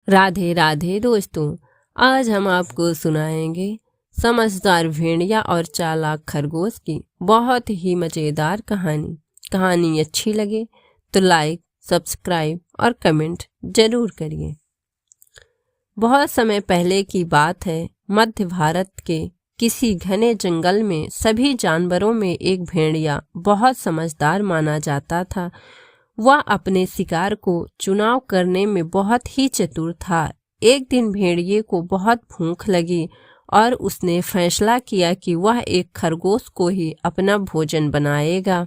राधे राधे दोस्तों, आज हम आपको सुनाएंगे समझदार भेड़िया और चालाक खरगोश की बहुत ही मज़ेदार कहानी। कहानी अच्छी लगे तो लाइक, सब्सक्राइब और कमेंट जरूर करिए। बहुत समय पहले की बात है। मध्य भारत के किसी घने जंगल में सभी जानवरों में एक भेड़िया बहुत समझदार माना जाता था। वह अपने शिकार को चुनाव करने में बहुत ही चतुर था। एक दिन भेड़िए को बहुत भूख लगी और उसने फैसला किया कि वह एक खरगोश को ही अपना भोजन बनाएगा।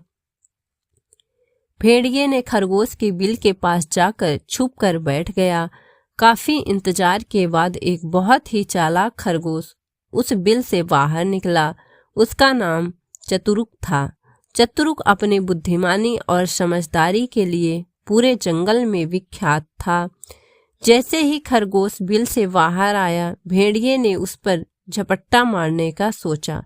भेड़िए ने खरगोश के बिल के पास जाकर छुप कर बैठ गया। काफी इंतजार के बाद एक बहुत ही चालाक खरगोश उस बिल से बाहर निकला। उसका नाम चतुरुक था। चतुरुक अपने बुद्धिमानी और समझदारी के लिए पूरे जंगल में विख्यात था। जैसे ही खरगोश बिल से बाहर आया, भेड़िए ने उस पर झपट्टा मारने का सोचा,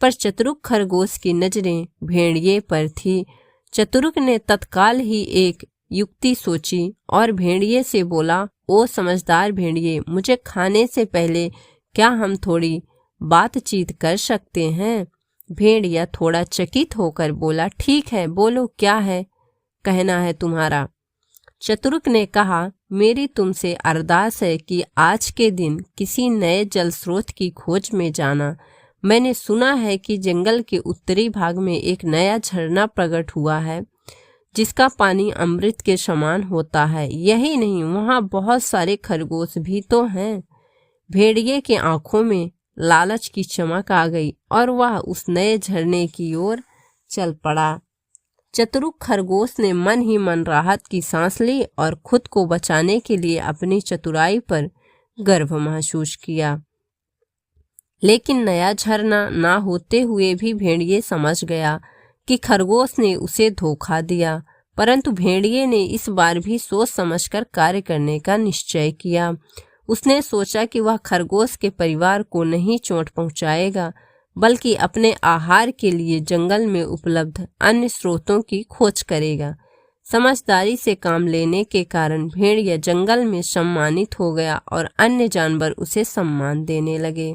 पर चतुरुक खरगोश की नजरें भेड़िए पर थी। चतुरुक ने तत्काल ही एक युक्ति सोची और भेड़िए से बोला, ओ समझदार भेड़िए, मुझे खाने से पहले क्या हम थोड़ी बातचीत कर सकते हैं? भेड़िया थोड़ा चकित होकर बोला, ठीक है, बोलो, क्या है कहना है तुम्हारा? चतुरुक ने कहा, मेरी तुमसे अरदास है कि आज के दिन किसी नए जल स्रोत की खोज में जाना। मैंने सुना है कि जंगल के उत्तरी भाग में एक नया झरना प्रकट हुआ है जिसका पानी अमृत के समान होता है। यही नहीं, वहाँ बहुत सारे खरगोश भी तो हैं। भेड़िए के आंखों में लालच की चमक आ गई और वह उस नए झरने की ओर चल पड़ा। चतुरुक खरगोश ने मन ही मन राहत की सांस ली और खुद को बचाने के लिए अपनी चतुराई पर गर्व महसूस किया। लेकिन नया झरना ना होते हुए भी भेड़िए समझ गया कि खरगोश ने उसे धोखा दिया। परंतु भेड़िए ने इस बार भी सोच समझकर कार्य करने का निश्चय किया। उसने सोचा कि वह खरगोश के परिवार को नहीं चोट पहुंचाएगा, बल्कि अपने आहार के लिए जंगल में उपलब्ध अन्य स्रोतों की खोज करेगा। समझदारी से काम लेने के कारण भेड़िया जंगल में सम्मानित हो गया और अन्य जानवर उसे सम्मान देने लगे।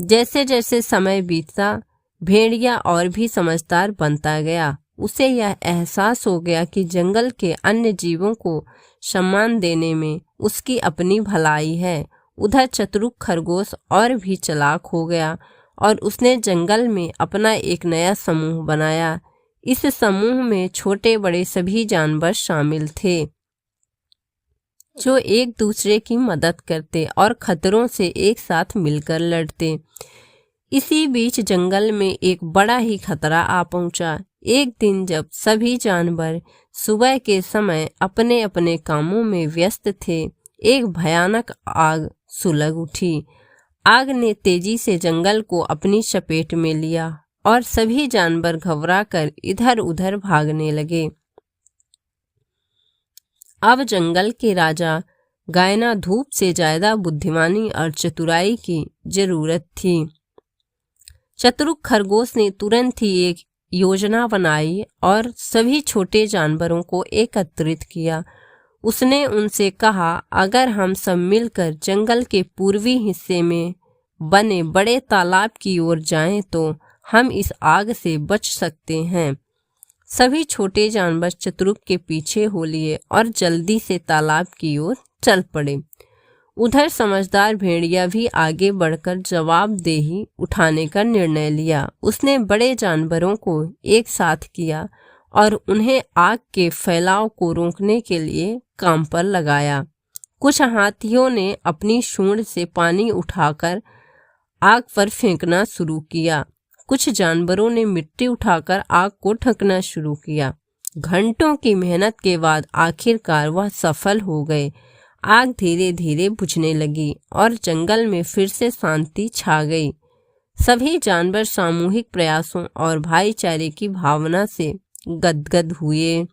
जैसे जैसे समय बीतता, भेड़िया और भी समझदार बनता गया। उसे यह एहसास हो गया कि जंगल के अन्य जीवों को सम्मान देने में उसकी अपनी भलाई है। उधर चतुरुक खरगोश और भी चालाक हो गया और उसने जंगल में अपना एक नया समूह बनाया। इस समूह में छोटे बड़े सभी जानवर शामिल थे जो एक दूसरे की मदद करते और खतरों से एक साथ मिलकर लड़ते। इसी बीच जंगल में एक बड़ा ही खतरा आ पहुंचा। एक दिन जब सभी जानवर सुबह के समय अपने अपने कामों में व्यस्त थे, एक भयानक आग सुलग उठी। आग ने तेजी से जंगल को अपनी चपेट में लिया और सभी जानवर घबराकर इधर उधर भागने लगे। अब जंगल के राजा गायना धूप से ज्यादा बुद्धिमानी और चतुराई की जरूरत थी। चतुरुक खरगोश ने तुरंत ही एक योजना बनाई और सभी छोटे जानवरों को एकत्रित किया। उसने उनसे कहा, अगर हम सब मिलकर जंगल के पूर्वी हिस्से में बने बड़े तालाब की ओर जाएं तो हम इस आग से बच सकते हैं। सभी छोटे जानवर चतुरुक के पीछे हो लिए और जल्दी से तालाब की ओर चल पड़े। उधर समझदार भेड़िया भी आगे बढ़कर जवाबदेही उठाने का निर्णय लिया। उसने बड़े जानवरों को एक साथ किया और उन्हें आग के फैलाव को रोकने के लिए काम पर लगाया। कुछ हाथियों ने अपनी सूंड से पानी उठाकर आग पर फेंकना शुरू किया। कुछ जानवरों ने मिट्टी उठाकर आग को ढकना शुरू किया। घंटों की मेहनत के बाद आखिरकार वह सफल हो गए। आग धीरे धीरे बुझने लगी और जंगल में फिर से शांति छा गई। सभी जानवर सामूहिक प्रयासों और भाईचारे की भावना से गदगद हुए।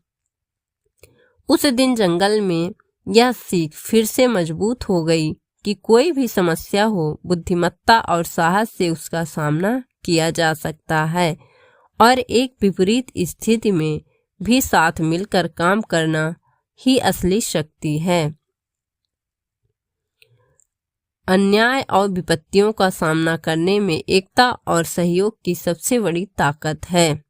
उस दिन जंगल में यह सीख फिर से मजबूत हो गई कि कोई भी समस्या हो, बुद्धिमत्ता और साहस से उसका सामना किया जा सकता है और एक विपरीत स्थिति में भी साथ मिलकर काम करना ही असली शक्ति है। अन्याय और विपत्तियों का सामना करने में एकता और सहयोग की सबसे बड़ी ताकत है।